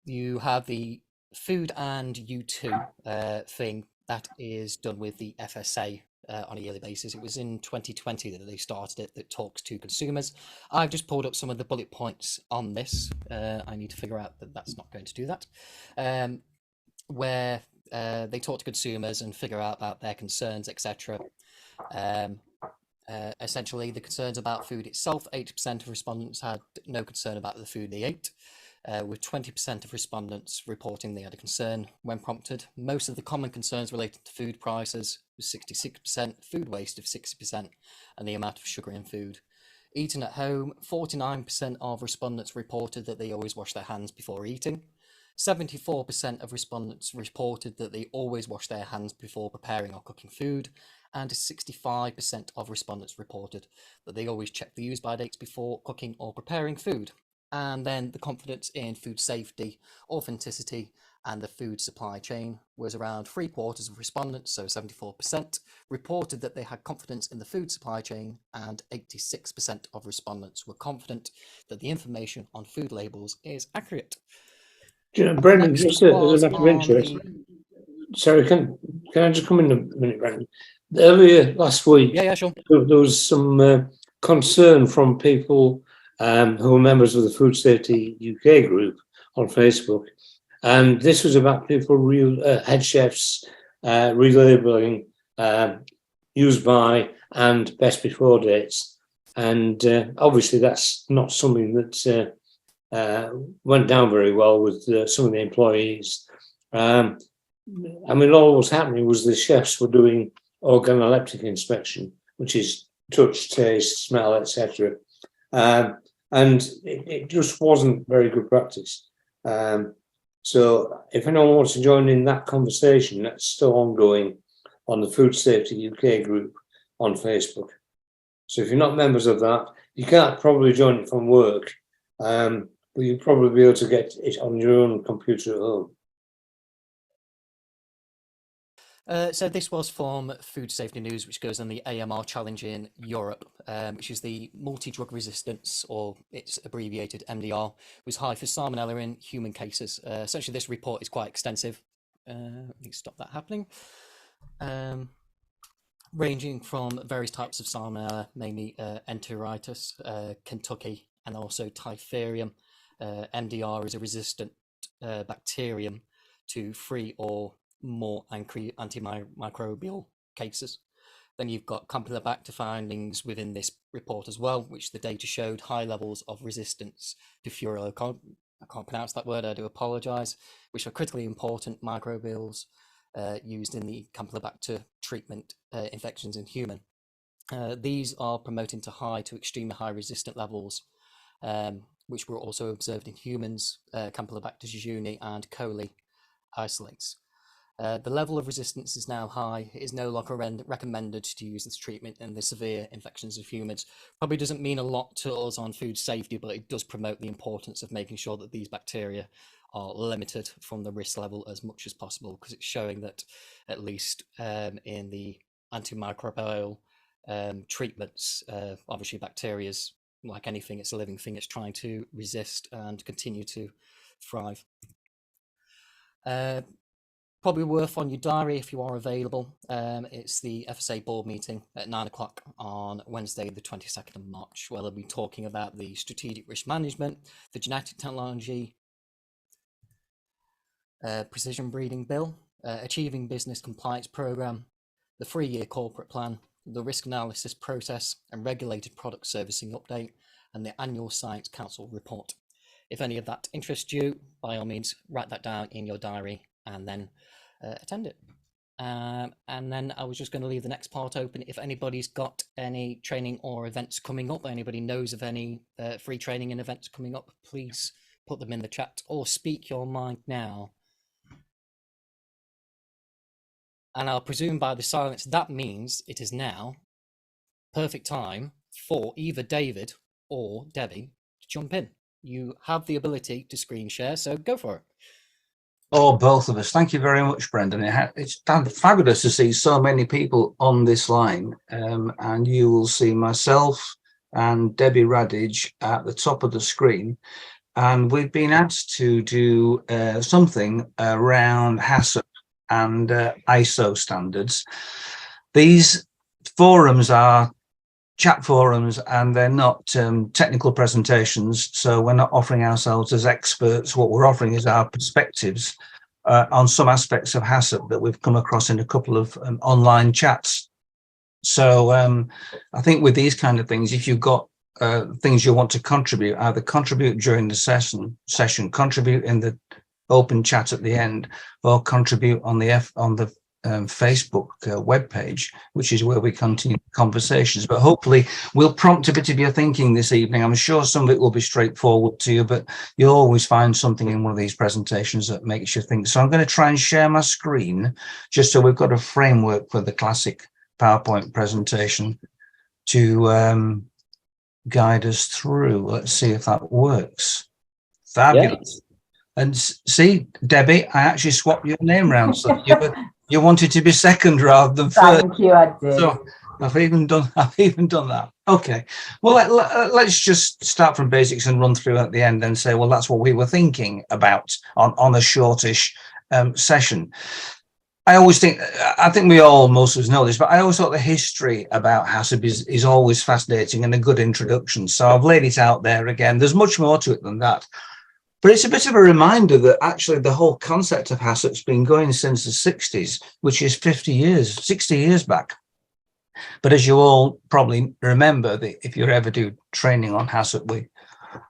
you have the food and U2 thing that is done with the FSA on a yearly basis. It was in 2020 that they started it, that talks to consumers. I've just pulled up some of the bullet points on this. I need to figure out that that's not going to do that. Where they talk to consumers and figure out about their concerns, etc. Essentially, the concerns about food itself, 80% of respondents had no concern about the food they ate, with 20% of respondents reporting they had a concern when prompted. Most of the common concerns related to food prices was 66%, food waste of 60%, and the amount of sugar in food. Eating at home, 49% of respondents reported that they always wash their hands before eating. 74% of respondents reported that they always wash their hands before preparing or cooking food, and 65% of respondents reported that they always check the use-by dates before cooking or preparing food. And then the confidence in food safety, authenticity, and the food supply chain was around 3/4 of respondents, so 74%, reported that they had confidence in the food supply chain, and 86% of respondents were confident that the information on food labels is accurate. Brendan, just as a matter of interest, sorry, can I just come in a minute, Brendan? Earlier last week, sure. There was some concern from people who were members of the Food Safety UK group on Facebook, and this was about people, head chefs, relabeling use by and best before dates, and obviously that's not something that went down very well with some of the employees. I mean, all that was happening was the chefs were doing organoleptic inspection, which is touch, taste, smell, etc. And it just wasn't very good practice. So if anyone wants to join in that conversation, that's still ongoing on the Food Safety UK group on Facebook. So if you're not members of that, you can't probably join it from work, but you'll probably be able to get it on your own computer at home. So this was from Food Safety News, which goes on the AMR challenge in Europe, which is the multi-drug resistance, or it's abbreviated MDR, was high for salmonella in human cases. Essentially, this report is quite extensive. Let me stop that happening. Ranging from various types of salmonella, mainly enteritis, Kentucky, and also Typharium. MDR is a resistant bacterium to 3 or more antimicrobial cases. Then you've got Campylobacter findings within this report as well, which the data showed high levels of resistance to I can't pronounce that word, I do apologise, which are critically important microbials used in the Campylobacter treatment infections in human. These are promoting to high to extremely high resistant levels, which were also observed in humans, Campylobacter jejuni and coli isolates. The level of resistance is now high. It is no longer recommended to use this treatment in the severe infections of humans. Probably doesn't mean a lot to us on food safety, but it does promote the importance of making sure that these bacteria are limited from the risk level as much as possible, because it's showing that at least in the antimicrobial treatments, obviously bacteria's, like anything, it's a living thing, it's trying to resist and continue to thrive. Probably worth on your diary if you are available. It's the FSA board meeting at 9 o'clock on Wednesday, the 22nd of March, where they'll be talking about the strategic risk management, the genetic technology, precision breeding bill, achieving business compliance program, the 3-year corporate plan, the risk analysis process and regulated product servicing update, and the annual Science Council report. If any of that interests you, by all means, write that down in your diary and then attend it. And then I was just going to leave the next part open. If anybody's got any training or events coming up, anybody knows of any free training and events coming up, please put them in the chat or speak your mind now. And I'll presume by the silence that means it is now perfect time for either David or Debbie to jump in. You have the ability to screen share, so go for it. Oh, both of us. Thank you very much, Brendan. It's fabulous to see so many people on this line, and you will see myself and Debbie Radage at the top of the screen. and we've been asked to do something around HACCP and ISO standards. These forums are chat forums, and they're not technical presentations, so we're not offering ourselves as experts. What we're offering is our perspectives on some aspects of HACCP that we've come across in a couple of online chats. So I think with these kind of things, if you've got things you want to contribute, either contribute during the session, contribute in the open chat at the end, or contribute on the Facebook webpage, which is where we continue conversations. But hopefully we'll prompt a bit of your thinking this evening. I'm sure some of it will be straightforward to you, but you'll always find something in one of these presentations that makes you think. So I'm going to try and share my screen just so we've got a framework for the classic PowerPoint presentation to guide us through. Let's see if that works. Fabulous. Yeah. And see, Debbie, I actually swapped your name around. So you wanted to be second rather than first. Thank you, I did. So I've even done that. Okay. Well, let's just start from basics and run through at the end and say, well, that's what we were thinking about on a shortish session. I think we all, most of us know this, but I always thought the history about HACCP is always fascinating and a good introduction. So I've laid it out there again. There's much more to it than that. But it's a bit of a reminder that actually the whole concept of HACCP's been going since the 60s, which is 60 years back. But as you all probably remember, that if you ever do training on HACCP, we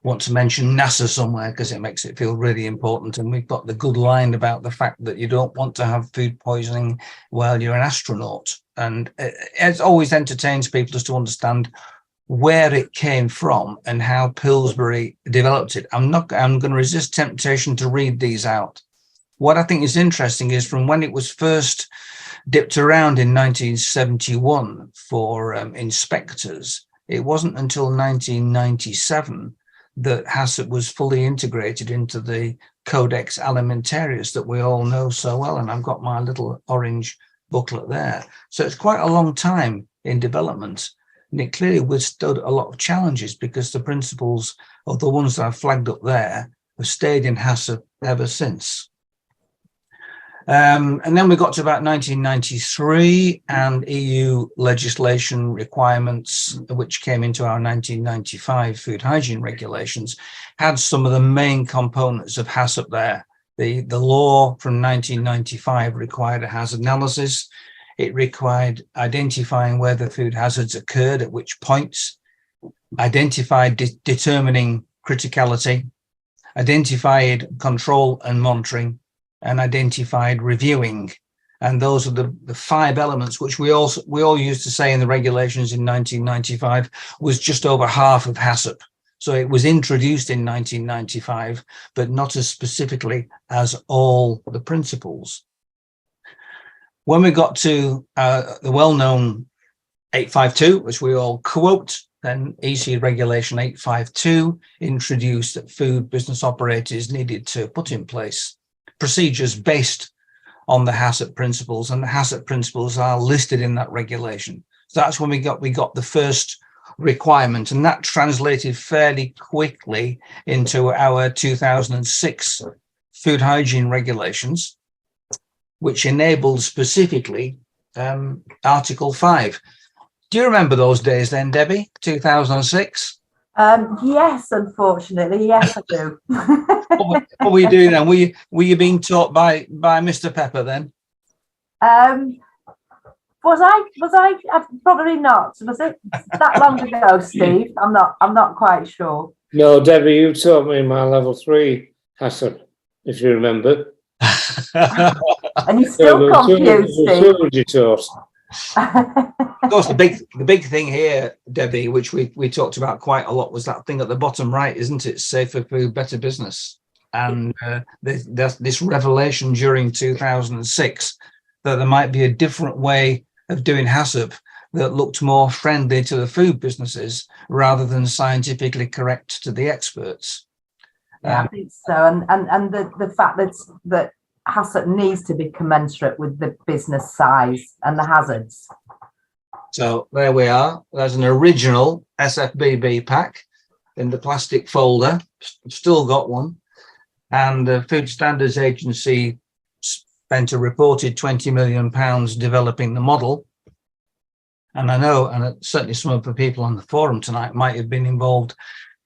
want to mention NASA somewhere because it makes it feel really important. And we've got the good line about the fact that you don't want to have food poisoning while you're an astronaut. And it always entertains people just to understand where it came from and how Pillsbury developed it. I'm going to resist temptation to read these out. What I think is interesting is from when it was first dipped around in 1971 for inspectors, it wasn't until 1997 that HACCP was fully integrated into the Codex Alimentarius that we all know so well. And I've got my little orange booklet there. So it's quite a long time in development. And it clearly withstood a lot of challenges because the principles of the ones that I've flagged up there have stayed in HACCP ever since. And then we got to about 1993 and EU legislation requirements, which came into our 1995 food hygiene regulations, had some of the main components of HACCP there. The law from 1995 required a hazard analysis. It required identifying where the food hazards occurred, at which points, identified determining criticality, identified control and monitoring, and identified reviewing. And those are the 5 elements which we all used to say in the regulations in 1995 was just over half of HACCP. So it was introduced in 1995, but not as specifically as all the principles. When we got to the well-known 852, which we all quote, then EC Regulation 852 introduced that food business operators needed to put in place procedures based on the HACCP principles, and the HACCP principles are listed in that regulation. So that's when we got the first requirement, and that translated fairly quickly into our 2006 food hygiene regulations, which enabled specifically Article 5. Do you remember those days then, Debbie, 2006? Yes, unfortunately, yes, I do. What were you doing then? Were you being taught by Mr. Pepper then? Was I? Probably not. Was it that long ago, Steve? I'm not quite sure. No, Debbie, you taught me my level 3 HACCP, if you remember. And you're still confused, Steve. Of course, the big thing here, Debbie, which we talked about quite a lot, was that thing at the bottom right, isn't it? Safer food, better business. And this revelation during 2006 that there might be a different way of doing HACCP that looked more friendly to the food businesses rather than scientifically correct to the experts. Yeah, I think so. And the fact that HACCP needs to be commensurate with the business size and the hazards. So there we are. There's an original SFBB pack. in the plastic folder. Still got one. And the Food Standards Agency spent a reported £20 million developing the model. And I know, and certainly some of the people on the forum tonight might have been involved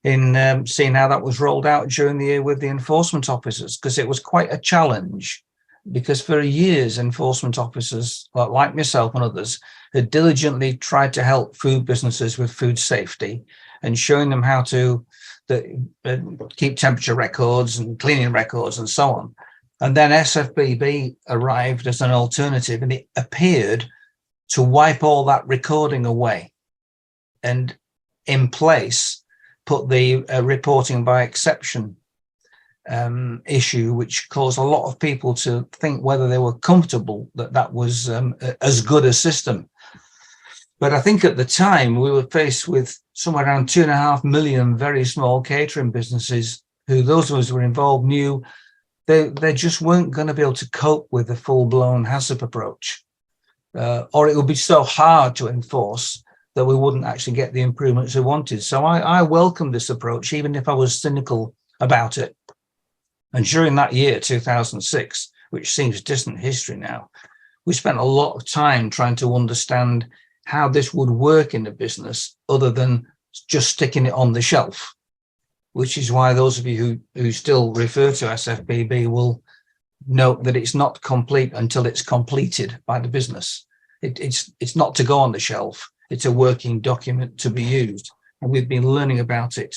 in seeing how that was rolled out during the year with the enforcement officers, because it was quite a challenge. Because for years, enforcement officers like myself and others had diligently tried to help food businesses with food safety and showing them how to keep temperature records and cleaning records and so on. And then SFBB arrived as an alternative, and it appeared to wipe all that recording away and in place put the reporting by exception issue, which caused a lot of people to think whether they were comfortable that that was as good a system. But I think at the time we were faced with somewhere around 2.5 million very small catering businesses who, those of us who were involved, knew they just weren't going to be able to cope with a full-blown HACCP approach, or it would be so hard to enforce that we wouldn't actually get the improvements we wanted. So I welcomed this approach, even if I was cynical about it. And during that year, 2006, which seems distant history now, we spent a lot of time trying to understand how this would work in a business other than just sticking it on the shelf, which is why those of you who still refer to SFBB will note that it's not complete until it's completed by the business. It's not to go on the shelf. It's a working document to be used. And we've been learning about it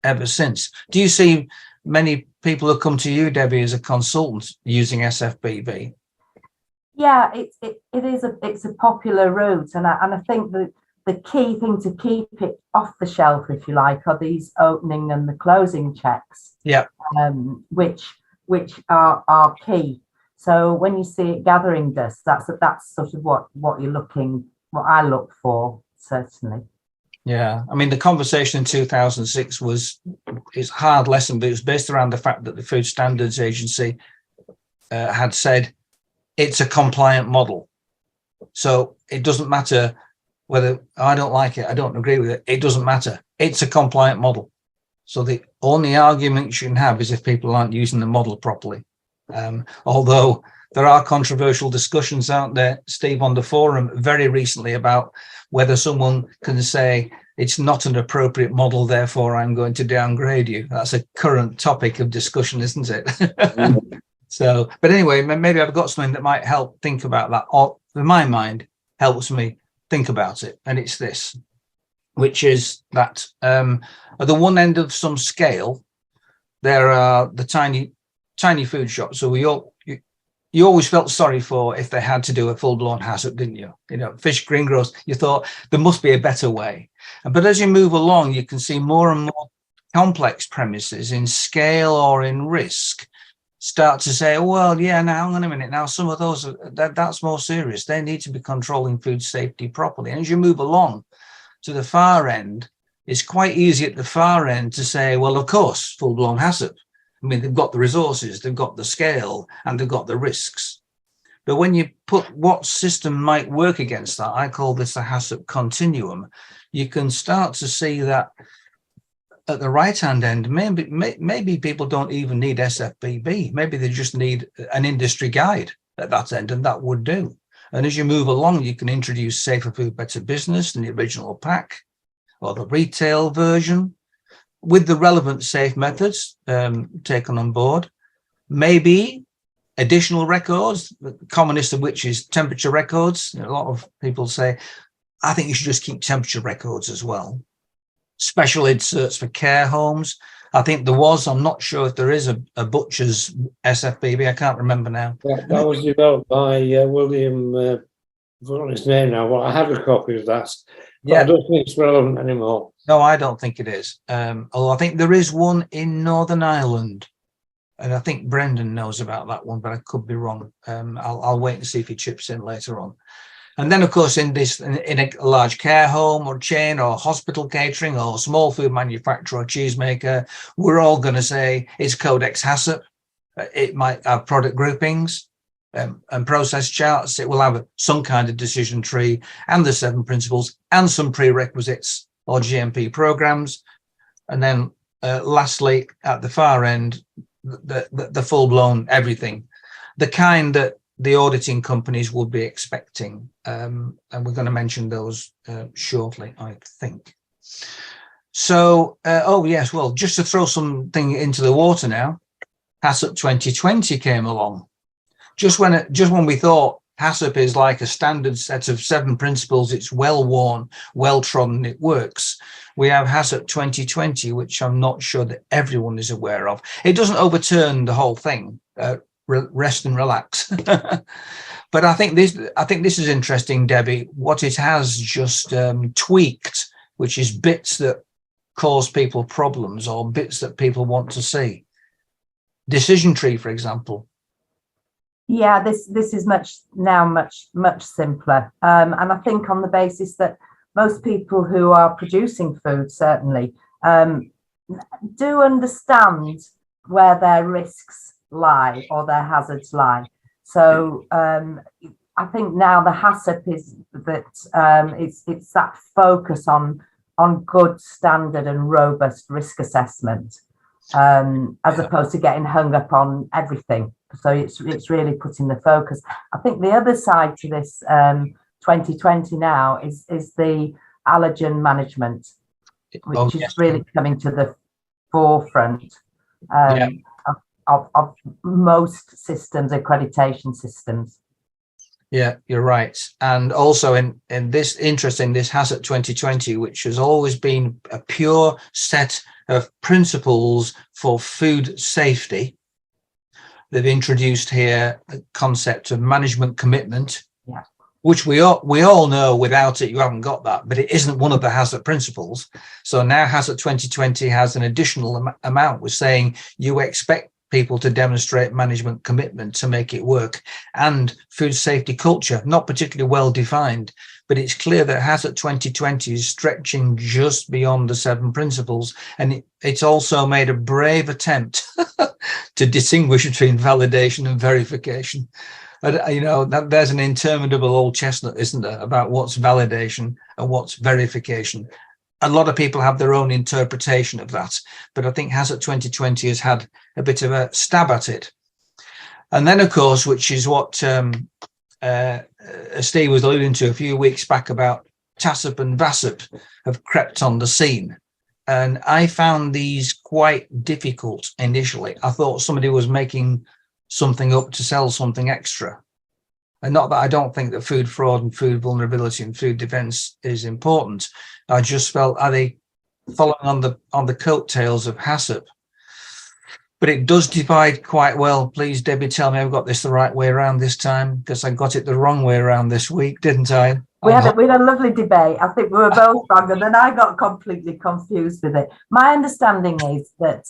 ever since. Do you see many people who come to you, Debbie, as a consultant using SFBB? Yeah, it's a popular route, and I think that the key thing to keep it off the shelf, if you like, are these opening and the closing checks. Yeah. Which are key. So when you see it gathering dust, that's sort of what I look for, certainly. Yeah, I mean, the conversation in 2006 is a hard lesson, but it was based around the fact that the Food Standards Agency had said it's a compliant model. So it doesn't matter whether I don't like it, I don't agree with it, it doesn't matter. It's a compliant model. So the only argument you can have is if people aren't using the model properly. Although there are controversial discussions out there, Steve, on the forum very recently about whether someone can say it's not an appropriate model, therefore I'm going to downgrade you. That's a current topic of discussion, isn't it? Mm-hmm. So, but anyway, maybe I've got something that might help think about that, or in my mind helps me think about it. And it's this, which is that at the one end of some scale, there are the tiny food shops. So you always felt sorry for if they had to do a full-blown HACCP, didn't you? You know, fish greengrocer, you thought there must be a better way. But as you move along, you can see more and more complex premises in scale or in risk start to say, well, yeah, now hang on a minute. Now some of those, that's more serious. They need to be controlling food safety properly. And as you move along to the far end, it's quite easy at the far end to say, well, of course, full-blown HACCP. I mean, they've got the resources, they've got the scale, and they've got the risks. But when you put what system might work against that, I call this a HACCP continuum, you can start to see that at the right-hand end, maybe people don't even need SFBB. Maybe they just need an industry guide at that end, and that would do. And as you move along, you can introduce Safer Food, Better Business in the original pack, or the retail version, with the relevant safe methods taken on board. Maybe additional records, the commonest of which is temperature records. A lot of people say, I think you should just keep temperature records as well. Special inserts for care homes. I think there was, I'm not sure if there is a butcher's SFBB, I can't remember now. That was developed by William, I've forgotten his name now. Well, I had a copy of that, but I don't think it's relevant anymore. No, I don't think it is. Although I think there is one in Northern Ireland, and I think Brendan knows about that one, but I could be wrong. I'll wait and see if he chips in later on. And then, of course, in a large care home or chain or hospital catering or small food manufacturer or cheesemaker, we're all going to say it's Codex HACCP. It might have product groupings and process charts. It will have some kind of decision tree and the 7 principles and some prerequisites or GMP programs. And then lastly, at the far end, the full-blown everything, the kind that the auditing companies would be expecting. And we're going to mention those shortly, I think. So, oh yes, well, just to throw something into the water now, HACCP 2020 came along. Just when we thought HACCP is like a standard set of 7 principles, it's well-worn, well-trodden, it works. We have HACCP 2020, which I'm not sure that everyone is aware of. It doesn't overturn the whole thing. Rest and relax. But I think this is interesting, Debbie. What it has just tweaked, which is bits that cause people problems or bits that people want to see. Decision tree, for example. Yeah, this is much simpler, and I think on the basis that most people who are producing food certainly do understand where their risks lie or their hazards lie. So I think now the HACCP is that it's that focus on good standard and robust risk assessment, as opposed to getting hung up on everything. So it's really putting the focus. I think the other side to this 2020 now is the allergen management, which is really coming to the forefront of most systems, accreditation systems. Yeah, you're right. And also in this interesting, this HACCP 2020, which has always been a pure set of principles for food safety. They've introduced here a concept of management commitment, which we all know without it, you haven't got that, but it isn't one of the HACCP principles. So now HACCP 2020 has an additional amount. We're saying you expect people to demonstrate management commitment to make it work, and food safety culture, not particularly well defined, but it's clear that HACCP 2020 is stretching just beyond the 7 principles. And it's also made a brave attempt to distinguish between validation and verification. But, you know, there's an interminable old chestnut, isn't there, about what's validation and what's verification. A lot of people have their own interpretation of that, but I think HACCP 2020 has had a bit of a stab at it. And then, of course, which is what Steve was alluding to a few weeks back, about TACCP and VACCP have crept on the scene. And I found these quite difficult initially. I thought somebody was making something up to sell something extra. And not that I don't think that food fraud and food vulnerability and food defense is important. I just felt, are they following on the coattails of HACCP? But it does divide quite well. Please, Debbie, tell me I've got this the right way around this time, because I got it the wrong way around this week, didn't I? We had a lovely debate. I think we were both wrong, and then I got completely confused with it. My understanding is that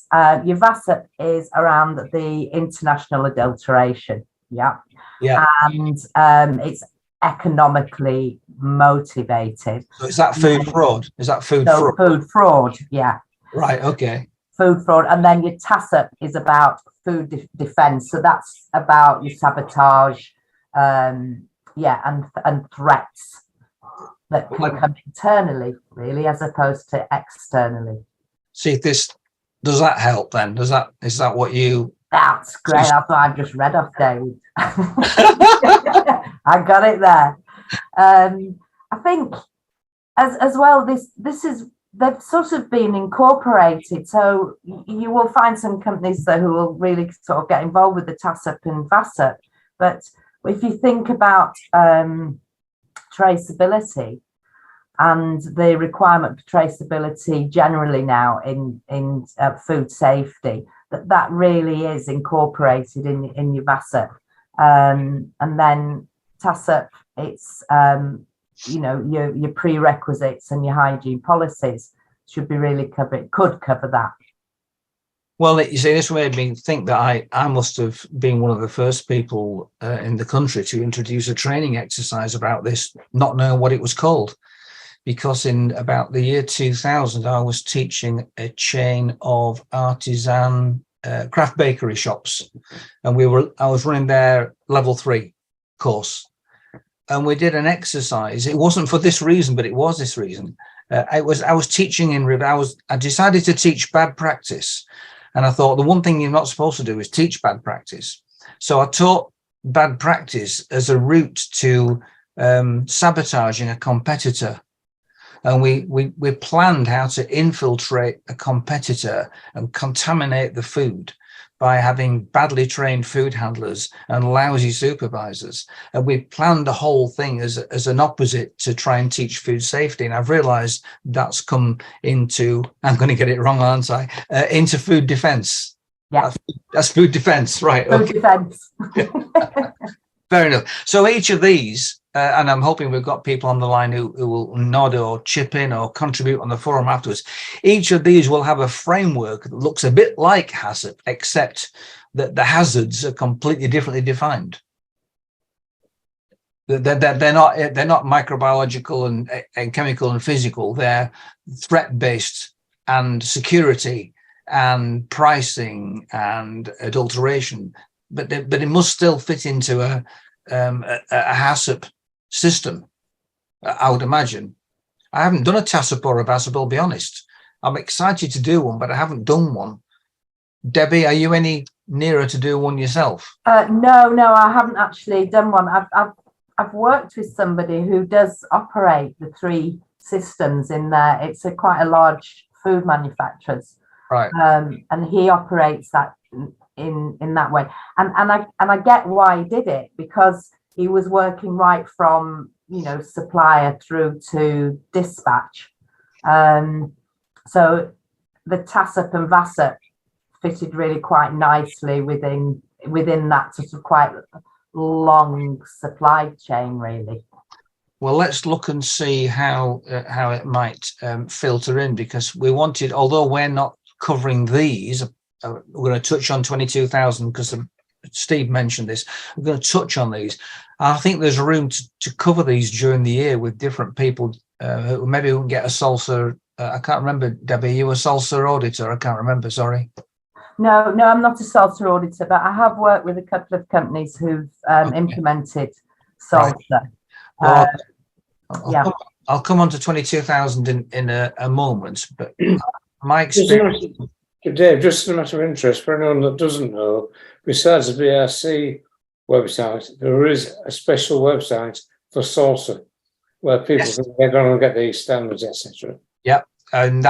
your VACCP is around the international adulteration. Yeah. And it's economically motivated. So is that food fraud? Is that food fraud? Food fraud, yeah. Right, okay. Food fraud. And then your TACCP is about food defense. So that's about your sabotage, and threats that can come internally, really, as opposed to externally. See, does that help then? Is that what you... That's great. That's what I've just read off, David. I got it there. I think as well, they've sort of been incorporated. So you will find some companies who will really sort of get involved with the TACCP and VACCP. But if you think about traceability and the requirement for traceability generally now in food safety, that really is incorporated in your VACCP. And then TACCP, it's your prerequisites and your hygiene policies should be really could cover that. Well, you see, this made me think that I must have been one of the first people in the country to introduce a training exercise about this, not knowing what it was called. Because in about the year 2000, I was teaching a chain of artisan craft bakery shops, and I was running their level 3 course, and we did an exercise. It wasn't for this reason, but it was this reason. I was teaching I decided to teach bad practice, and I thought the one thing you're not supposed to do is teach bad practice. So I taught bad practice as a route to sabotaging a competitor. And we planned how to infiltrate a competitor and contaminate the food by having badly trained food handlers and lousy supervisors. And we planned the whole thing as an opposite to try and teach food safety. And I've realized that's come into, I'm going to get it wrong, aren't I? Into food defense. Yeah. That's food defense, right? Food defense. Fair enough. So each of these, and I'm hoping we've got people on the line who will nod or chip in or contribute on the forum afterwards. Each of these will have a framework that looks a bit like HACCP, except that the hazards are completely differently defined. They're not microbiological and chemical and physical. They're threat-based and security and pricing and adulteration. But it must still fit into a HACCP system, I would imagine. I haven't done a TACCP or a VACCP, I'll be honest. I'm excited to do one, but I haven't done one. Debbie, are you any nearer to do one yourself? No, I haven't actually done one. I've worked with somebody who does operate the 3 systems in there. It's quite a large food manufacturers, right? And he operates that in that way, and I get why he did it, because he was working right from supplier through to dispatch. So the TACCP and VACCP fitted really quite nicely within that sort of quite long supply chain, really. Well, let's look and see how it might filter in, because we wanted, although we're not covering these, we're going to touch on 22,000 because Steve mentioned this. We're going to touch on these. I think there's room to cover these during the year with different people. Maybe we can get a SALSA. I can't remember, Debbie, are you a SALSA auditor? I can't remember, sorry. No, I'm not a SALSA auditor, but I have worked with a couple of companies who've implemented SALSA. Right. Well, Yeah. I'll come on to 22,000 in a moment, but my experience... Dave, just a matter of interest, for anyone that doesn't know, besides the BRC website, there is a special website for SALSA where people can get on and get these standards, etc. Yep, and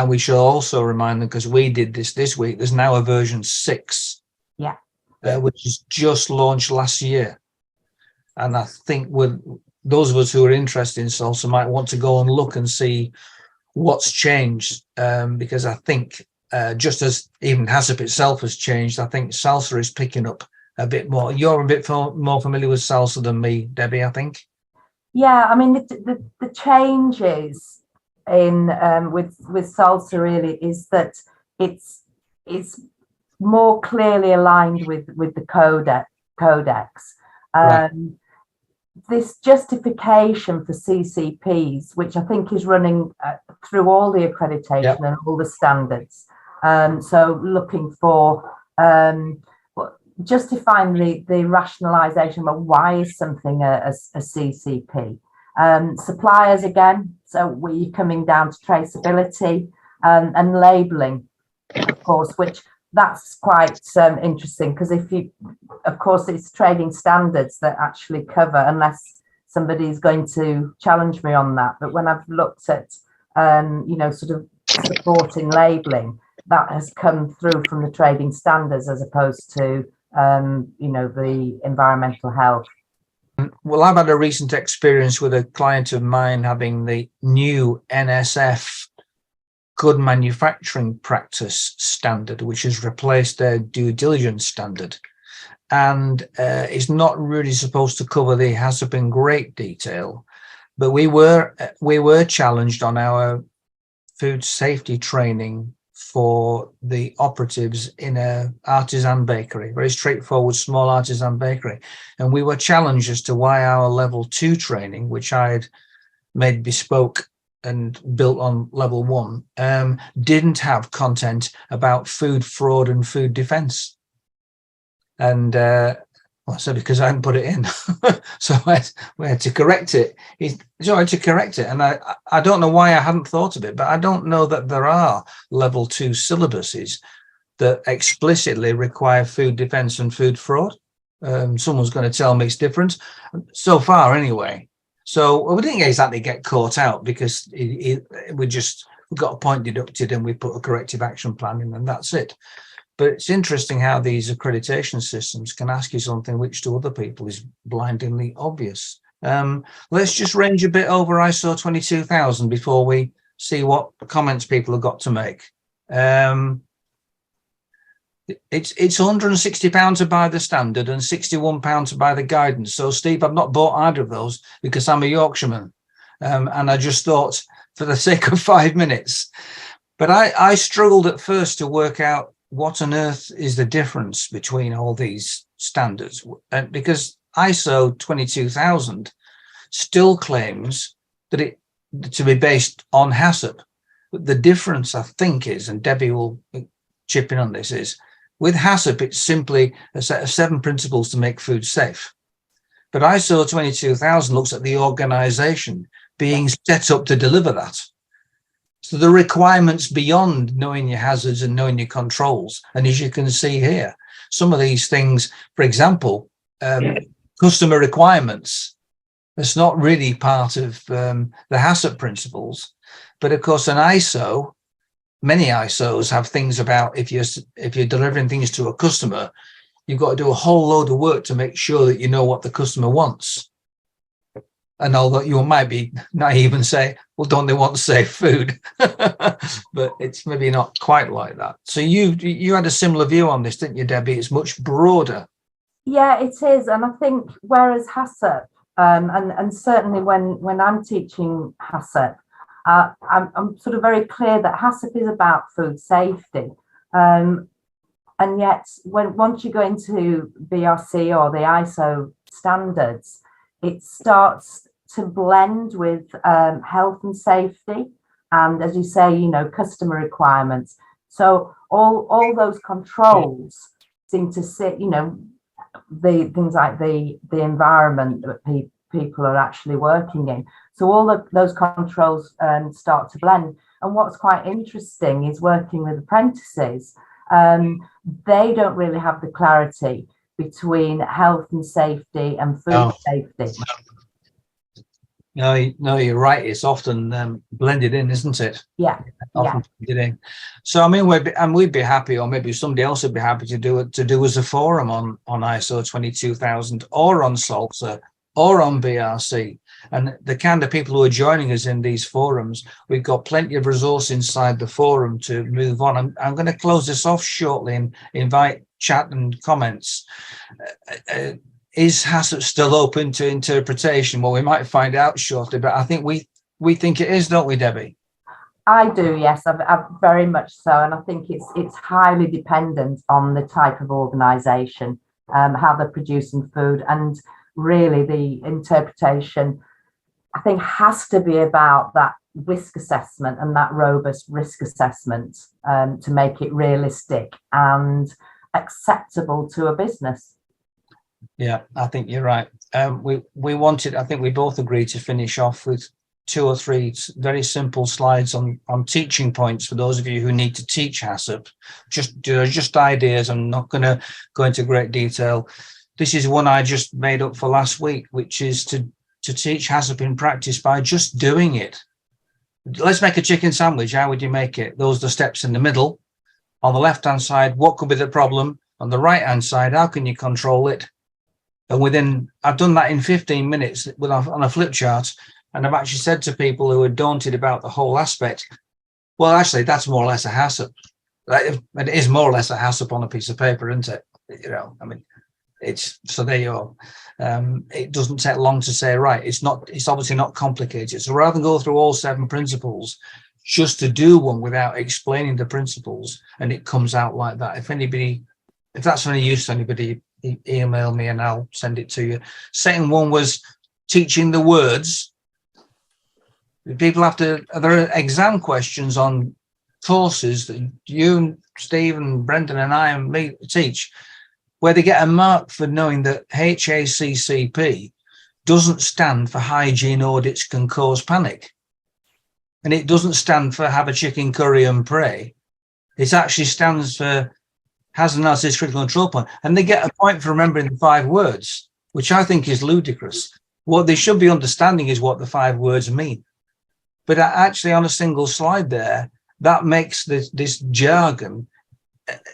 we should also remind them, because we did this week, there's now a version 6, which is just launched last year. And I think with those of us who are interested in SALSA might want to go and look and see what's changed, because I think just as even HACCP itself has changed, I think SALSA is picking up a bit more. You're a bit more familiar with SALSA than me, Debbie, I think. Yeah, I mean the changes in with SALSA really is that it's more clearly aligned with the codex. Right. This justification for CCPs, which I think is running through all the accreditation and all the standards. So looking for justifying the rationalisation of why is something a CCP. Suppliers again, so we're coming down to traceability and labelling, of course, which that's quite interesting, because of course it's trading standards that actually cover, unless somebody's going to challenge me on that. But when I've looked at sort of supporting labelling, that has come through from the trading standards as opposed to the environmental health. Well, I've had a recent experience with a client of mine having the new NSF Good Manufacturing Practice standard, which has replaced their due diligence standard, and it's not really supposed to cover the HACCP in great detail. But we were challenged on our food safety training for the operatives in a artisan bakery, very straightforward small artisan bakery, and we were challenged as to why our level 2 training, which I had made bespoke and built on level 1, didn't have content about food fraud and food defense. And Well, so because I hadn't put it in, so we had to correct it. So I had to correct it, and I don't know why I hadn't thought of it, but I don't know that there are level 2 syllabuses that explicitly require food defence and food fraud. Someone's going to tell me it's different. So far, anyway. So we didn't exactly get caught out because we got a point deducted and we put a corrective action plan in, and that's it. But it's interesting how these accreditation systems can ask you something which to other people is blindingly obvious. Let's just range a bit over ISO 22000 before we see what comments people have got to make. It's £160 to buy the standard and £61 to buy the guidance. So, Steve, I've not bought either of those because I'm a Yorkshireman. And I just thought, for the sake of 5 minutes, but I struggled at first to work out what on earth is the difference between all these standards, because ISO 22000 still claims that it to be based on HACCP. But the difference, I think, is, and Debbie will chip in on this, is with HACCP, it's simply a set of 7 principles to make food safe. But ISO 22000 looks at the organization being set up to deliver that. So the requirements beyond knowing your hazards and knowing your controls. And as you can see here, some of these things, for example, customer requirements, it's not really part of the HACCP principles. But of course, an ISO, many ISOs have things about if you're delivering things to a customer, you've got to do a whole load of work to make sure that you know what the customer wants. And although you might be naive and say, well, don't they want safe food? But it's maybe not quite like that. So you had a similar view on this, didn't you, Debbie? It's much broader. Yeah, it is. And I think whereas HACCP, and certainly when I'm teaching HACCP, I'm sort of very clear that HACCP is about food safety. And yet, once you go into BRC or the ISO standards, it starts to blend with health and safety, and as you say, customer requirements. So all those controls seem to sit, the things like the environment that people are actually working in. So all of those controls start to blend. And what's quite interesting is working with apprentices. They don't really have the clarity between health and safety and food safety. No, you're right. It's often blended in, isn't it? Yeah. Often blended in. So I mean, we'd be happy, or maybe somebody else would be happy to do as a forum on ISO 22000, or on SALSA, or on BRC. And the kind of people who are joining us in these forums, we've got plenty of resource inside the forum to move on. I'm going to close this off shortly and invite chat and comments. Is HACCP still open to interpretation? Well, we might find out shortly, but I think we think it is, don't we, Debbie? I do, yes, I very much so. And I think it's highly dependent on the type of organisation, how they're producing food, and really the interpretation, I think, has to be about that risk assessment and that robust risk assessment to make it realistic and acceptable to a business. Yeah, I think you're right. We wanted, I think we both agreed to finish off with 2 or 3 very simple slides on teaching points for those of you who need to teach HACCP. Just ideas. I'm not going to go into great detail. This is one I just made up for last week, which is to teach HACCP in practice by just doing it. Let's make a chicken sandwich. How would you make it? Those are the steps in the middle. On the left-hand side, what could be the problem? On the right-hand side, how can you control it? And I've done that in 15 minutes on a flip chart. And I've actually said to people who are daunted about the whole aspect, well, actually, that's more or less a HACCP. It is more or less a HACCP on a piece of paper, isn't it? I mean, so there you are. It doesn't take long to say, right, it's obviously not complicated. So rather than go through all 7 principles, just to do one without explaining the principles, and it comes out like that. If that's of any use to anybody, email me and I'll send it to you. Second one was teaching the words. People there are exam questions on courses that you and Steve and Brendan and I and me teach. where they get a mark for knowing that HACCP doesn't stand for hygiene audits can cause panic. And it doesn't stand for have a chicken curry and pray. It actually stands for has an analysis critical control point. And they get a point for remembering the 5 words, which I think is ludicrous. What they should be understanding is what the 5 words mean. But actually on a single slide there, that makes this jargon,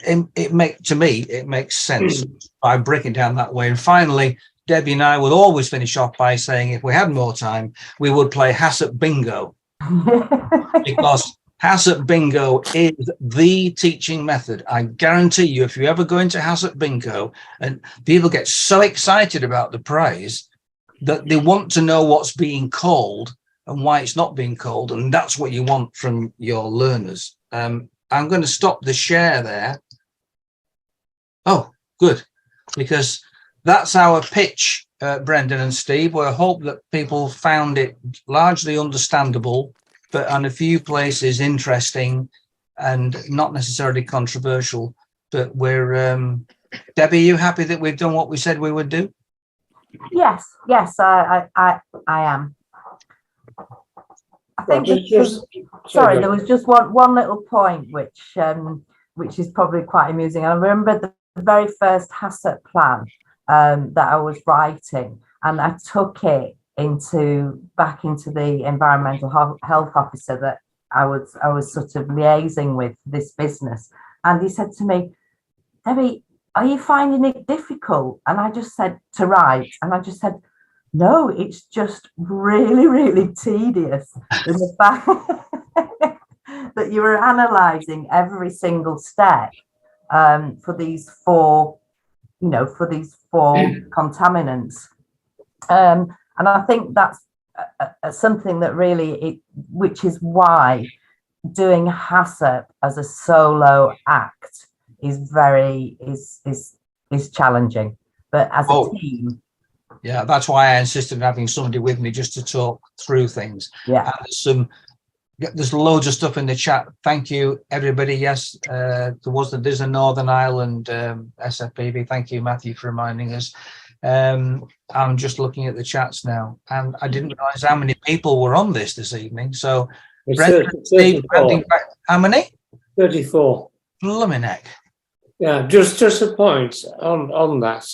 to me, it makes sense by breaking down that way. And finally, Debbie and I will always finish off by saying if we had more time, we would play HACCP bingo. Because HACCP bingo is the teaching method. I guarantee you, if you ever go into HACCP bingo and people get so excited about the prize that they want to know what's being called and why it's not being called, and that's what you want from your learners. I'm going to stop the share there. Oh, good, because that's our pitch, Brendan and Steve. We hope that people found it largely understandable, but on a few places interesting and not necessarily controversial. But we're, Debbie, are you happy that we've done what we said we would do? Yes, I am. I think sorry, there was just one little point which is probably quite amusing. I remember the very first HACCP plan that I was writing, and I took it back into the environmental health officer that I was sort of liaising with this business, and he said to me, Debbie, are you finding it difficult? And I just said to write, and I just said, no, it's just really, really tedious in the fact that you were analysing every single step for these 4, contaminants. And I think that's something that really, which is why doing HACCP as a solo act is challenging, but as a team. Yeah, that's why I insisted on having somebody with me just to talk through things. Yeah, there's loads of stuff in the chat. Thank you, everybody. Yes, there's a Northern Ireland SFPB. Thank you, Matthew, for reminding us. I'm just looking at the chats now, and I didn't realise how many people were on this evening. So, Brendan, Steve, how many? 34. Blooming heck. Yeah, just a point on that.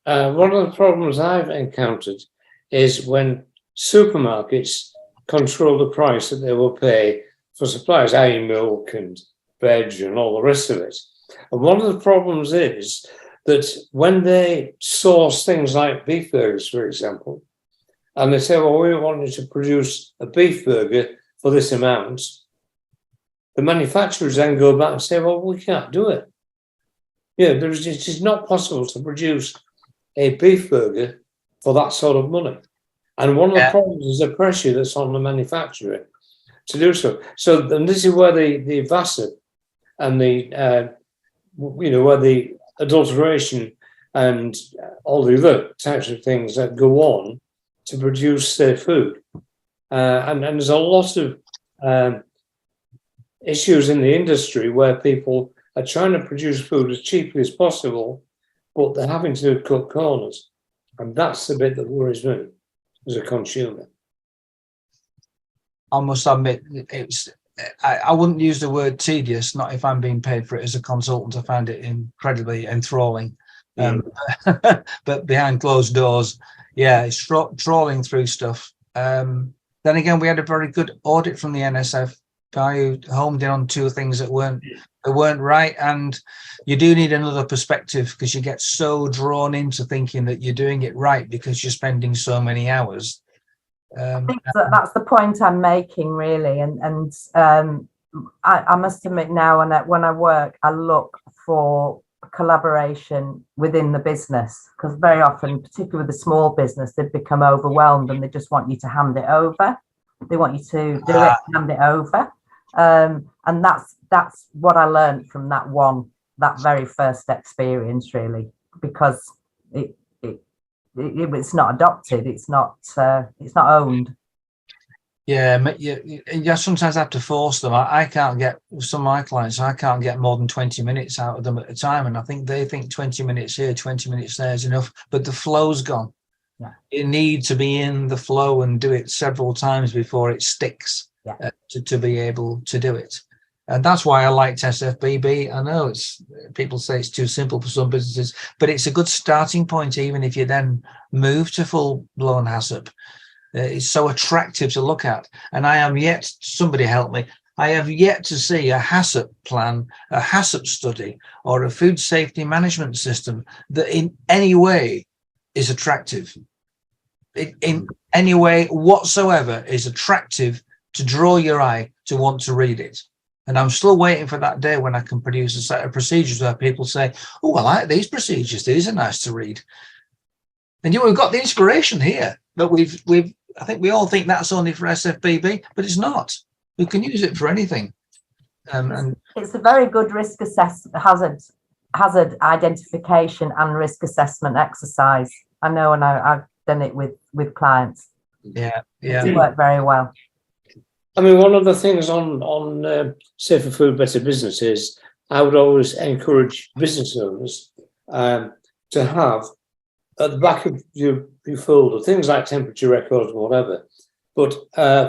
One of the problems I've encountered is when supermarkets control the price that they will pay for supplies, i.e. milk and veg and all the rest of it. And one of the problems is that when they source things like beef burgers, for example, and they say, well, we want you to produce a beef burger for this amount, the manufacturers then go back and say, well, we can't do it. Yeah, it is not possible to produce a beef burger for that sort of money. And one of the problems is the pressure that's on the manufacturer to do so. So, and this is where the VACCP and where the adulteration and all the other types of things that go on to produce their food. And there's a lot of issues in the industry where people are trying to produce food as cheaply as possible, but they're having to cut corners. And that's the bit that worries me as a consumer. I must admit, I wouldn't use the word tedious, not if I'm being paid for it as a consultant. I found it incredibly enthralling. But behind closed doors, yeah, it's trawling through stuff. Then again, we had a very good audit from the NSF who homed in on 2 things that weren't right, and you do need another perspective because you get so drawn into thinking that you're doing it right because you're spending so many hours. I think that's the point I'm making, really, and I must admit now, when I work, I look for collaboration within the business, because very often, particularly with the small business, they become overwhelmed and they just want you to hand it over. They want you to do it, hand it over. And that's what I learned from that very first experience, really, because it's not adopted, it's not owned. Yeah, you sometimes have to force them. I can't get, some of my clients, I can't get more than 20 minutes out of them at a time. And I think they think 20 minutes here, 20 minutes there is enough, but the flow's gone. Yeah. You need to be in the flow and do it several times before it sticks. Yeah. To be able to do it. And that's why I liked SFBB. I know people say it's too simple for some businesses, but it's a good starting point, even if you then move to full-blown HACCP. It's so attractive to look at. And I am yet, somebody help me, I have yet to see a HACCP plan, a HACCP study, or a food safety management system that in any way is attractive. In any way whatsoever is attractive to draw your eye to want to read it. And I'm still waiting for that day when I can produce a set of procedures where people say, oh, I like these procedures. These are nice to read. And we've got the inspiration here, but I think we all think that's only for SFBB, but it's not. We can use it for anything. And it's a very good risk assessment, hazard identification and risk assessment exercise. I know, and I've done it with clients. Yeah. It's worked very well. I mean, one of the things on Safer Food, Better Business is I would always encourage business owners to have at the back of your folder things like temperature records or whatever. But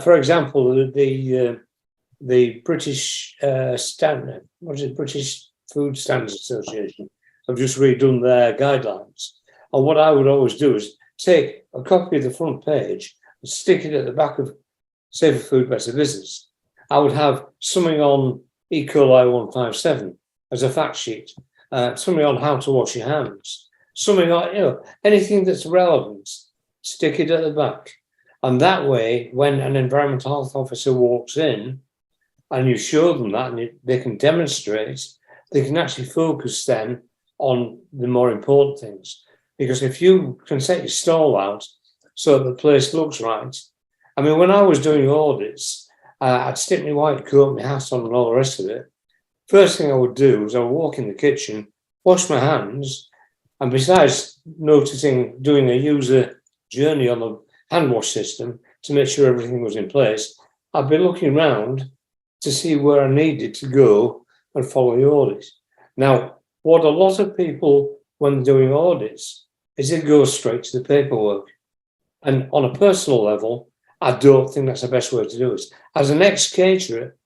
for example, the British standard, what is it? British Food Standards Association have just redone their guidelines. And what I would always do is take a copy of the front page and stick it at the back of Safer Food, Better Business. I would have something on E. coli 157 as a fact sheet, something on how to wash your hands, something on, anything that's relevant, stick it at the back. And that way, when an environmental health officer walks in and you show them that and they can demonstrate, they can actually focus then on the more important things. Because if you can set your stall out so that the place looks right, I mean, when I was doing audits, I'd stick my white coat, my hat on and all the rest of it. First thing I would do was I would walk in the kitchen, wash my hands, and besides doing a user journey on the hand wash system to make sure everything was in place, I'd be looking around to see where I needed to go and follow the audit. Now, what a lot of people, when doing audits, is it goes straight to the paperwork. And on a personal level, I don't think that's the best way to do it. As an ex-caterer,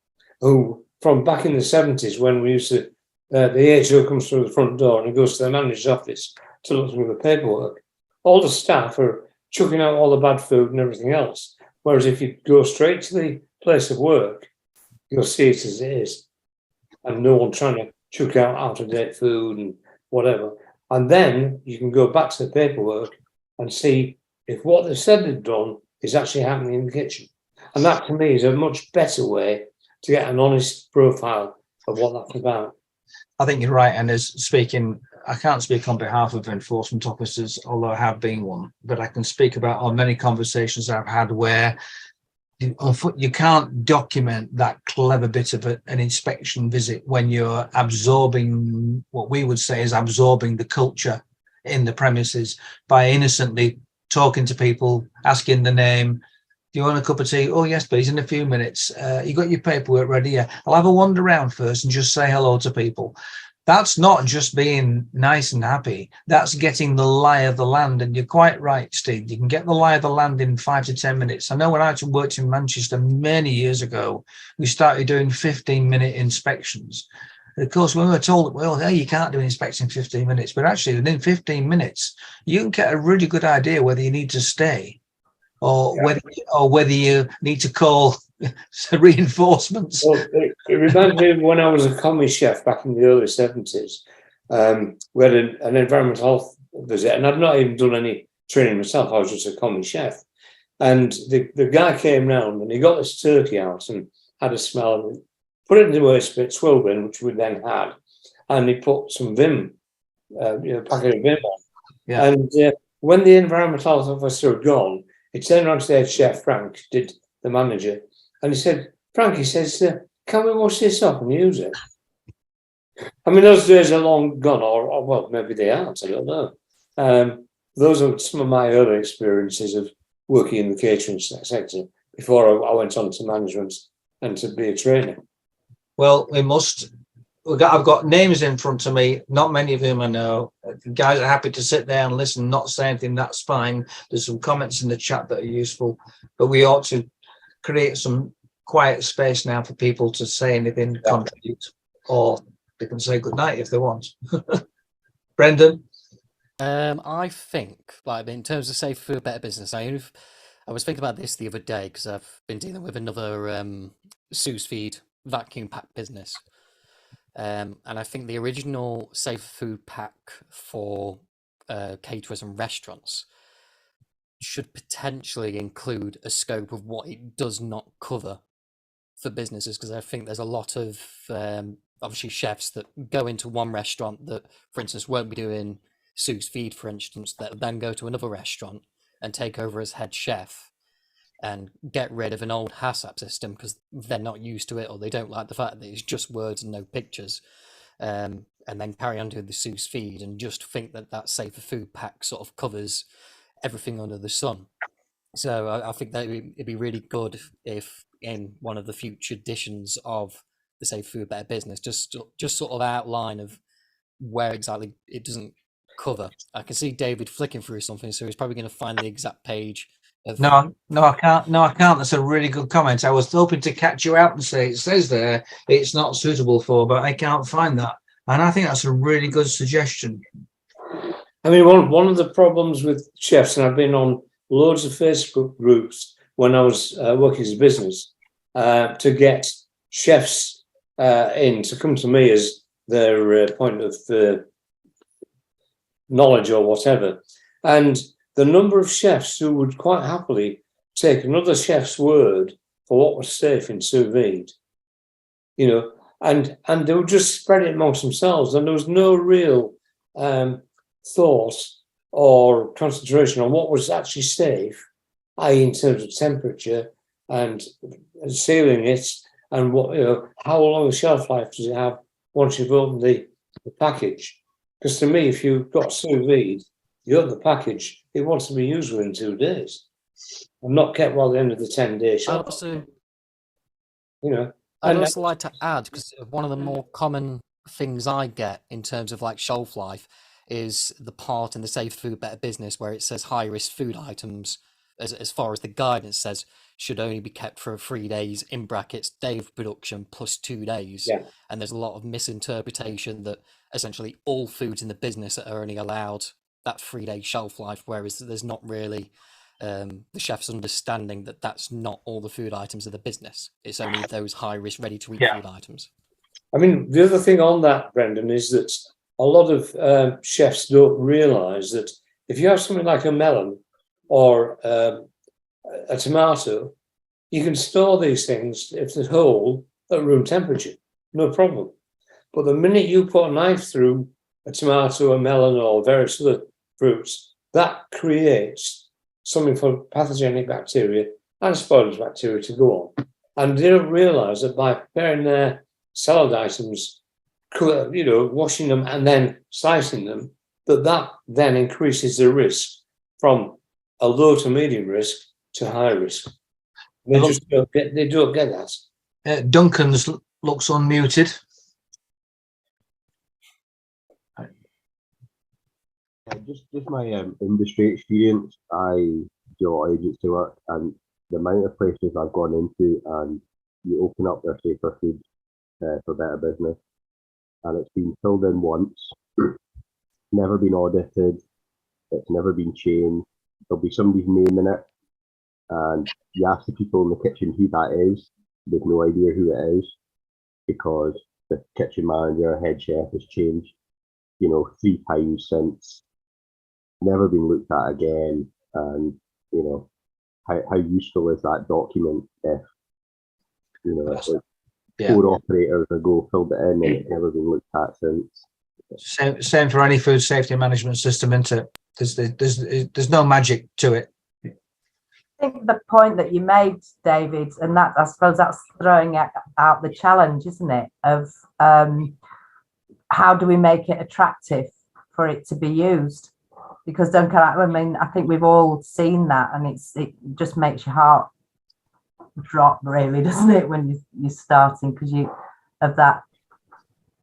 who from back in the 70s, when we used to, the HO comes through the front door and he goes to the manager's office to look through the paperwork, all the staff are chucking out all the bad food and everything else. Whereas if you go straight to the place of work, you'll see it as it is. And no one trying to chuck out out-of-date food and whatever. And then you can go back to the paperwork and see if what they said they'd done is actually happening in the kitchen. And that, to me, is a much better way to get an honest profile of what that's about. I think you're right. And I can't speak on behalf of enforcement officers, although I have been one, but I can speak about on many conversations I've had where you can't document that clever bit of an inspection visit when you're absorbing what we would say is absorbing the culture in the premises by innocently talking to people, asking the name. Do you want a cup of tea? Oh, yes, please, in a few minutes. You got your paperwork ready? Yeah. I'll have a wander around first and just say hello to people. That's not just being nice and happy. That's getting the lie of the land. And you're quite right, Steve. You can get the lie of the land in 5 to 10 minutes. I know when I worked in Manchester many years ago, we started doing 15-minute inspections. And of course, when we were told, well, hey, you can't do an inspection in 15 minutes, but actually within 15 minutes, you can get a really good idea whether you need to stay or whether you need to call reinforcements. Well, it reminds me of when I was a commie chef back in the early 70s. We had an environmental health visit, and I'd not even done any training myself. I was just a commie chef. And the guy came round and he got this turkey out and had a smell of it, put it in the waste bin, swill bin, which we then had, and he put some Vim, packet of Vim on. Yeah. And when the environmental health officer had gone, he turned around to the head chef, Frank, did the manager, and he said, Frank, he says, can we wash this up and use it? I mean, those days are long gone, or well, maybe they aren't, I don't know. Those are some of my early experiences of working in the catering sector. before I went on to management and to be a trainer. Well, I've got names in front of me, not many of whom I know. The guys are happy to sit there and listen, not say anything, that's fine. There's some comments in the chat that are useful, but we ought to create some quiet space now for people to say anything, contribute, or they can say goodnight if they want. Brendan? I think, like, in terms of safe food, better business, I was thinking about this the other day because I've been dealing with another sous feed vacuum pack business. And I think the original safe food pack for caterers and restaurants should potentially include a scope of what it does not cover for businesses, because I think there's a lot of obviously chefs that go into one restaurant that, for instance, won't be doing sous vide, for instance, that then go to another restaurant and take over as head chef and get rid of an old HACCP system because they're not used to it, or they don't like the fact that it's just words and no pictures, and then carry on doing the sous vide and just think that that safer food pack sort of covers everything under the sun. So I think that it'd be really good if in one of the future editions of the Safe Food Better Business, just sort of outline of where exactly it doesn't cover. I can see David flicking through something, so he's probably going to find the exact page. No, I can't. That's a really good comment. I was hoping to catch you out and say it says there it's not suitable for, but I can't find that. And I think that's a really good suggestion. I mean, one of the problems with chefs, and I've been on loads of Facebook groups when I was working as a business, to get chefs in to come to me as their point of knowledge or whatever. And the number of chefs who would quite happily take another chef's word for what was safe in sous vide, you know, and they would just spread it amongst themselves, and there was no real thought or concentration on what was actually safe, i.e. in terms of temperature and sealing it, and what, you know, how long a shelf life does it have once you've opened the package. Because to me, if you've got sous vide, you open the package, it wants to be used within 2 days and not kept while the end of the 10-day shelf. Also, you know, I'd also like to add, because one of the more common things I get in terms of like shelf life is the part in the Safe Food Better Business where it says high risk food items, as far as the guidance says, should only be kept for 3 days, in brackets, day of production plus 2 days. Yeah. And there's a lot of misinterpretation that essentially all foods in the business are only allowed that 3-day shelf life, whereas there's not really the chef's understanding that that's not all the food items of the business. It's only those high risk ready to eat food items. I mean, the other thing on that, Brendan, is that a lot of chefs don't realise that if you have something like a melon or a tomato, you can store these things, if they're whole, at room temperature, no problem. But the minute you put a knife through a tomato, a melon, or various other fruits, that creates something for pathogenic bacteria and spoilage bacteria to go on. And they don't realise that by preparing their salad items, you know, washing them and then slicing them, that then increases the risk from a low to medium risk to high risk. They don't get that. Duncan's looks unmuted. Just my industry experience. I do a lot of agency work, and the amount of places I've gone into, and you open up their safer food for better business, and it's been filled in once, never been audited, it's never been changed. There'll be somebody's name in it, and you ask the people in the kitchen who that is, they've no idea who it is, because the kitchen manager, head chef has changed, 3 times since, never been looked at again. And how useful is that document if it's like 4 operators ago filled it in and it's never been looked at since. Same for any food safety management system, isn't it? There's no magic to it. I think the point that you made, David, and that, I suppose that's throwing out the challenge, isn't it, of how do we make it attractive for it to be used? Because I think we've all seen that, and it just makes your heart drop, really, doesn't it, when you're starting, because you have that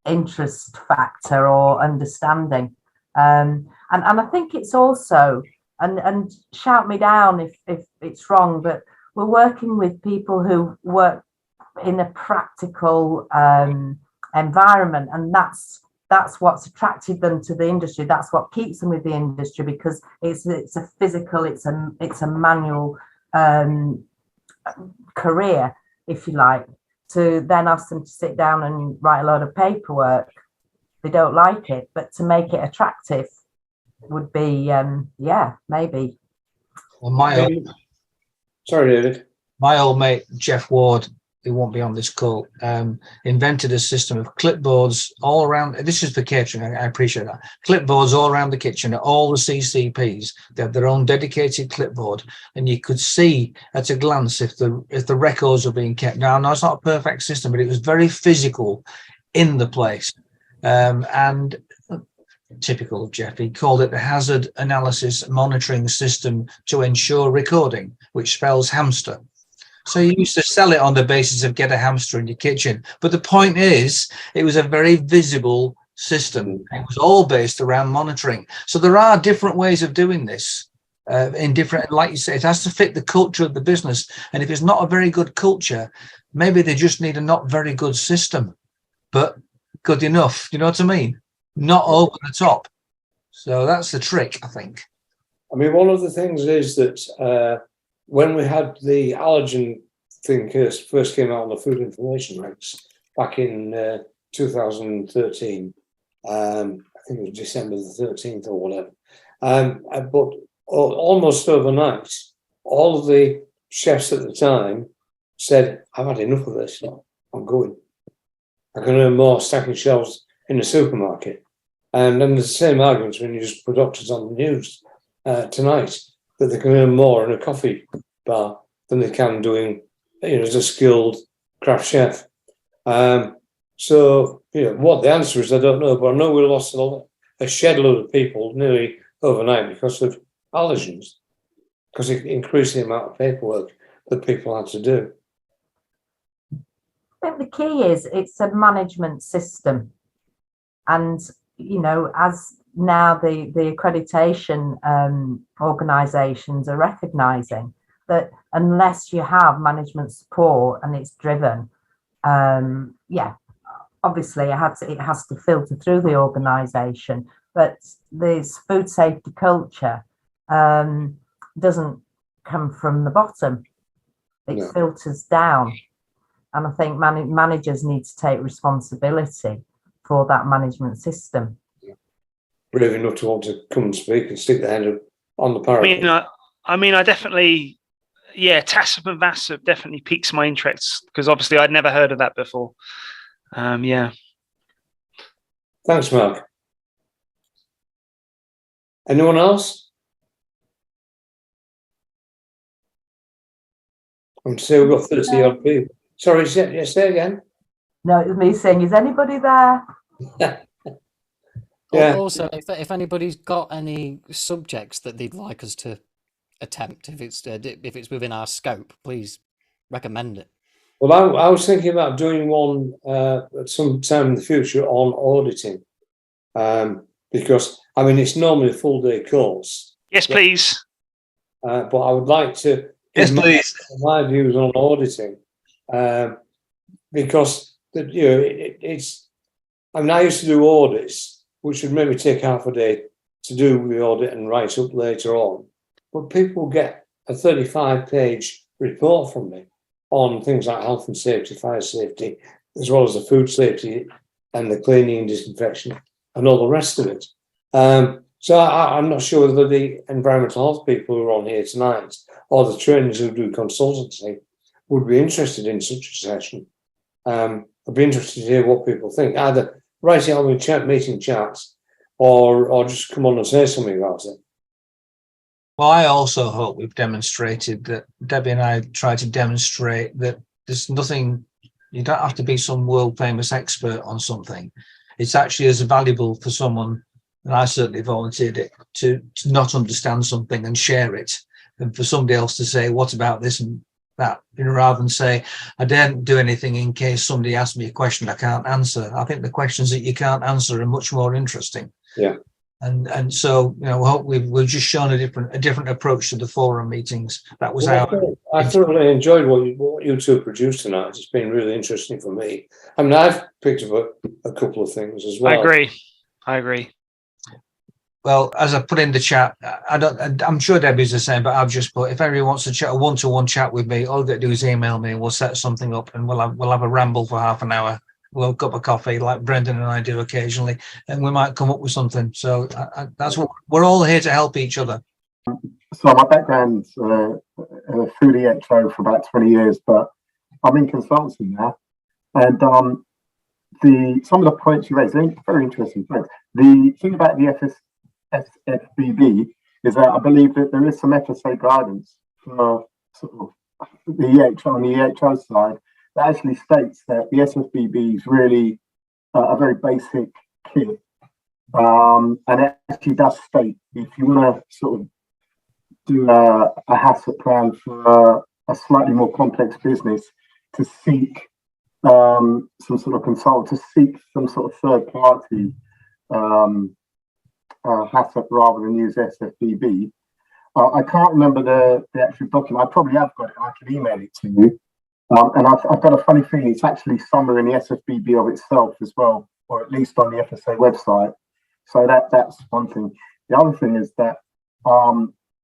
interest factor or understanding. And I think it's also, and shout me down if it's wrong, but we're working with people who work in a practical environment, and that's what's attracted them to the industry. That's what keeps them with the industry, because it's a physical, it's a manual career, if you like. To then ask them to sit down and write a lot of paperwork, they don't like it. But to make it attractive would be, maybe. Well, Sorry, David. my old mate Jeff Ward, who won't be on this call, invented a system of clipboards all around. This is for catering. I appreciate that. Clipboards all around the kitchen at all the CCPs. They have their own dedicated clipboard, and you could see at a glance if the records were being kept. Now, it's not a perfect system, but it was very physical in the place. And typical of Jeff, he called it the hazard analysis monitoring system to ensure recording, which spells hamster. So you used to sell it on the basis of get a hamster in your kitchen. But the point is, it was a very visible system. It was all based around monitoring. So there are different ways of doing this in different, like you say, it has to fit the culture of the business. And if it's not a very good culture, maybe they just need a not very good system, but good enough. You know what I mean? Not over the top. So that's the trick, I think. I mean, one of the things is that when we had the allergen thing first came out on the food information regs back in 2013, I think it was December the 13th or whatever, but almost overnight, all of the chefs at the time said, I've had enough of this, I'm going. I can earn more stacking shelves in the supermarket. And then there's the same arguments when you just put doctors on the news tonight, that they can earn more in a coffee bar than they can doing, as a skilled craft chef. So, what the answer is, I don't know, but I know we lost a shed load of people nearly overnight because of allergens, because it increased the amount of paperwork that people had to do. I think the key is it's a management system. And, as now the accreditation organisations are recognising that unless you have management support and it's driven, obviously it has to filter through the organisation. But this food safety culture doesn't come from the bottom; it filters down. And I think managers need to take responsibility for that management system. Brave enough to want to come and speak and stick their hand on the parapet. I definitely, TACCP and VACCP definitely piques my interest, because obviously I'd never heard of that before. Thanks, Mark. Anyone else? I'm saying we've got 30 odd people. Sorry, say again. No, it was me saying, is anybody there? Yeah. Also, if anybody's got any subjects that they'd like us to attempt, if it's within our scope, please recommend it. Well, I was thinking about doing one at some time in the future on auditing, because it's normally a full day course. Yes, please. But I would like to Yes, please. my views on auditing, because it's. I used to do audits, which would maybe take half a day to do the audit and write up later on. But people get a 35-page report from me on things like health and safety, fire safety, as well as the food safety and the cleaning and disinfection and all the rest of it. So I'm not sure whether the environmental health people who are on here tonight or the trainers who do consultancy would be interested in such a session. I'd be interested to hear what people think, either write it on the meeting chats or just come on and say something about it. Well, I also hope we've demonstrated that, Debbie and I tried to demonstrate that there's nothing, you don't have to be some world famous expert on something. It's actually as valuable for someone, and I certainly volunteered it, to not understand something and share it, than for somebody else to say, what about this? And that, rather than say, I daren't do anything in case somebody asks me a question I can't answer. I think the questions that you can't answer are much more interesting. Yeah. And so, hopefully we've just shown a different approach to the forum meetings. That was I thoroughly enjoyed what you two produced tonight. It's been really interesting for me. I mean, I've picked up a couple of things as well. I agree. Well, as I put in the chat, I'm sure Debbie's the same, but I've just put, if anyone wants to chat, a one-to-one chat with me, all they do is email me and we'll set something up and we'll have a ramble for half an hour. We'll have a cup of coffee like Brendan and I do occasionally, and we might come up with something. So that's what we're all here to help each other. So my background's through the EXO for about 20 years, but I'm in consultancy now. And some of the points you raised, very interesting points. The thing about the SFBB is that I believe that there is some FSA guidance for sort of the EHO on the EHO side that actually states that the SFBB is really a very basic kit. And it actually does state if you want to sort of do a HACCP plan for a slightly more complex business, to seek some sort of consult, to seek some sort of third party HACCP rather than use SFBB. I can't remember the actual document. I probably have got it. I can email it to you. And I've got a funny feeling it's actually somewhere in the SFBB of itself as well, or at least on the FSA website. So that's one thing. The other thing is that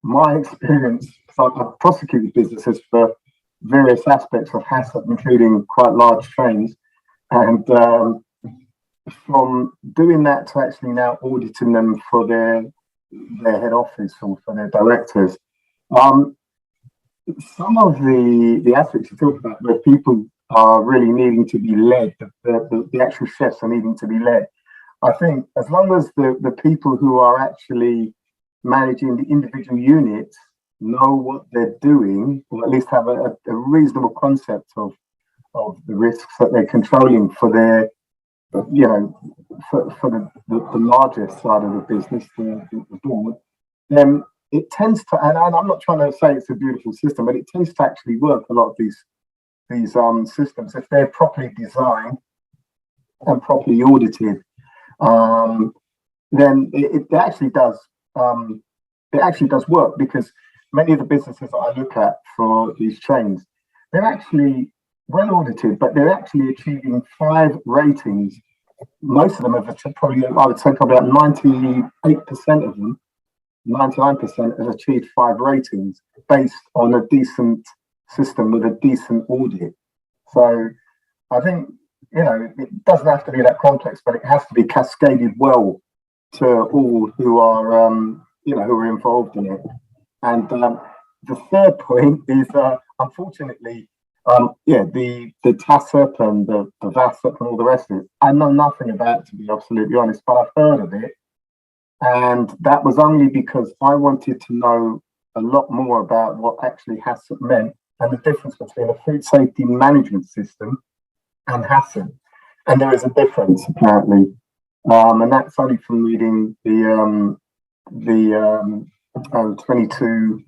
my experience, because I've prosecuted businesses for various aspects of HACCP, including quite large chains, and from doing that to actually now auditing them for their head office or for their directors, some of the aspects you talk about where people are really needing to be led, the actual chefs are needing to be led. I think as long as the people who are actually managing the individual units know what they're doing, or at least have a reasonable concept of the risks that they're controlling for their, for the larger side of the business, the board, then it tends to, and I'm not trying to say it's a beautiful system, but it tends to actually work, a lot of these systems, if they're properly designed and properly audited, then it actually does work, because many of the businesses that I look at for these chains, they're actually well audited, but they're actually achieving 5 ratings. Most of them have probably, I would say probably about 98% of them, 99% have achieved 5 ratings based on a decent system with a decent audit. So I think, it doesn't have to be that complex, but it has to be cascaded well to all who are, who are involved in it. And the third point is, unfortunately, the TACCP and the VACCP and all the rest of it, I know nothing about, to be absolutely honest, but I've heard of it. And that was only because I wanted to know a lot more about what actually HACCP meant and the difference between a food safety management system and HACCP. And there is a difference, apparently. And that's only from reading the 22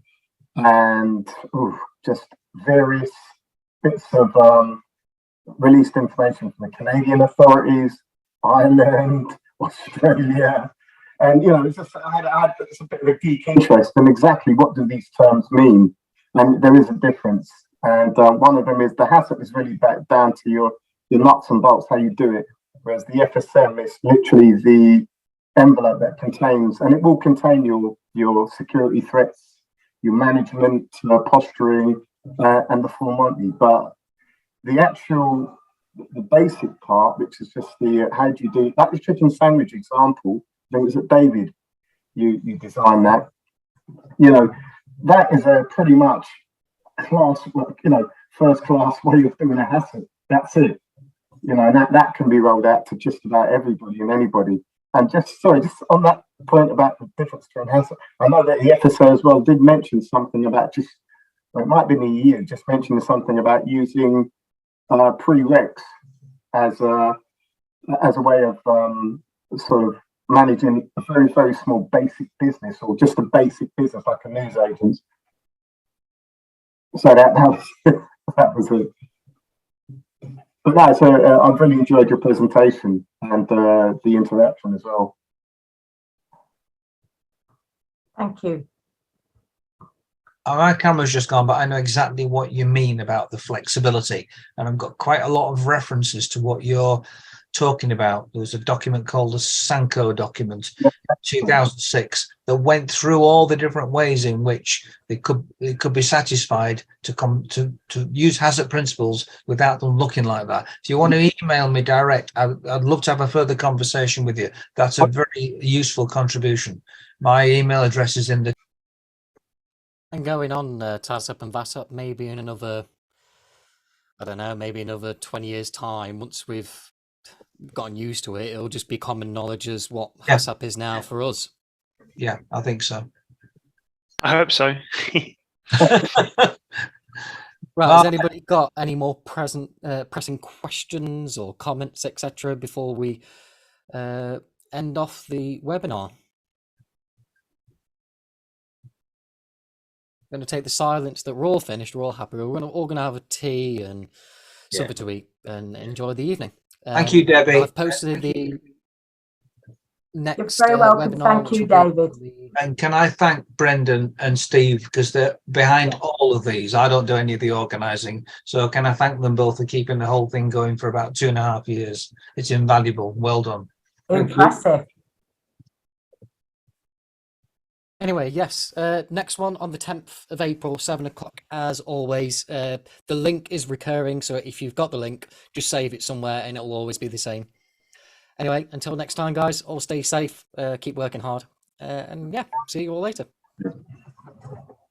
and just various bits of released information from the Canadian authorities, Ireland, Australia. And, it's just, I had a bit of a geek interest in exactly what do these terms mean. And there is a difference. And one of them is the HACCP is really back down to your nuts and bolts, how you do it. Whereas the FSM is literally the envelope that contains, and it will contain your security threats, your management, posturing, and the full Monty. But the basic part, which is just the how do you do that, the chicken sandwich example, I think it was at David, you designed that. That is a pretty much first class way of doing a HACCP. That's it. And that can be rolled out to just about everybody and anybody. And just on that point about the difference between HACCP, I know that the FSO as well did mention something about it might have been a year, just mentioning something about using prereqs as a way of sort of managing a very, very small basic business, or just a basic business like a news agent. So that was it. But no, so I've really enjoyed your presentation and the interaction as well. Thank you. My camera's just gone, but I know exactly what you mean about the flexibility. And I've got quite a lot of references to what you're talking about. There was a document called the Sanko document, 2006, that went through all the different ways in which it could be satisfied to use HACCP principles without them looking like that. If you want to email me direct, I'd love to have a further conversation with you. That's a very useful contribution. My email address is in the. And going on TACCP and VACCP, maybe in another, I don't know, maybe another 20 years' time, once we've gotten used to it, it'll just be common knowledge as what Yeah. HACCP is now for us. Yeah, I think so. I hope so. Right, has anybody got any more pressing questions or comments, etc., before we end off the webinar? Going to take the silence that we're all finished, we're all happy. We're all going to have a tea and something to eat and enjoy the evening. Thank you, Debbie. I've posted the next You're very welcome. webinar. Thank you, David. And can I thank Brendan and Steve, because they're behind all of these. I don't do any of the organising. So can I thank them both for keeping the whole thing going for about 2.5 years? It's invaluable. Well done. Impressive. Anyway, yes, next one on the 10th of April, 7 o'clock, as always. The link is recurring, so if you've got the link, just save it somewhere and it'll always be the same. Anyway, until next time, guys, all stay safe, keep working hard, and yeah, see you all later.